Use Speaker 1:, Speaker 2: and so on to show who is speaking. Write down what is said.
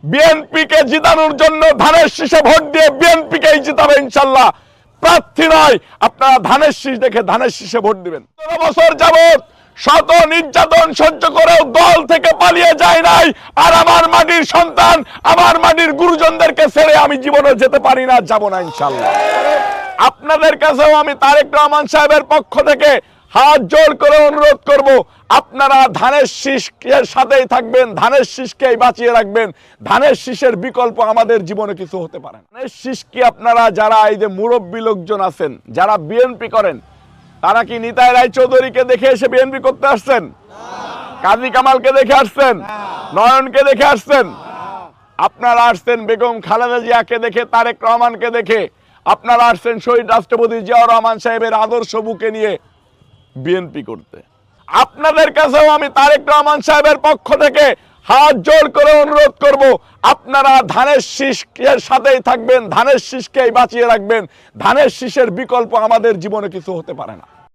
Speaker 1: বিএনপিকে জিতানোর জন্য ধানের শীষে ভোট দিয়ে বিএনপিকেই জিতাবে ইনশাল্লাহ। প্রার্থী নয়, আপনারা ধানের শীষ দেখে ধানের শীষে ভোট দিবেন। ১৫ বছর যাবত শত নির্যাতন সহ্য করেও দল থেকে পালিয়ে যায় নাই। আর আমার মাটির সন্তান, আমার মাটির গুরুজনদেরকে ছেড়ে আমি জীবনে যেতে পারি না, যাব না ইনশাল্লাহ। আপনাদের কাছেও আমি তারেক রহমান সাহেবের পক্ষ থেকে হাত জোড় করে অনুরোধ করব, আপনারা ধানের শীষের সাথেই থাকবেন, ধানের শীষকেই বাঁচিয়ে রাখবেন। ধানের শীষের বিকল্প আমাদের জীবনে কিছু হতে পারে না। ধানের শীষ কি আপনারা যারা এই যে মুরব্বী লোকজন আছেন, যারা বিএনপি করেন, তারা কি নিতাই রায়চৌধুরীকে দেখে এসে বিএনপি করতে আসছেন? কাজী কামালকে দেখে আসছেন? নয়নকে দেখে আসছেন? আপনারা আসছেন বেগম খালেদা জিয়াকে দেখে, তারেক রহমানকে দেখে। আপনারা আসছেন শহীদ রাষ্ট্রপতি জিয়াউর রহমান সাহেবের আদর্শ বুকে নিয়ে বিএনপি করতে। আপনাদের কাছেও আমি তারেক রহমান সাহেবের পক্ষ থেকে হাত জোড় করে অনুরোধ করব, আপনারা ধানের শীষের সাথেই থাকবেন, ধানের শীষকেই বাঁচিয়ে রাখবেন। ধানের শীষের বিকল্প আমাদের জীবনে কিছু হতে পারে না।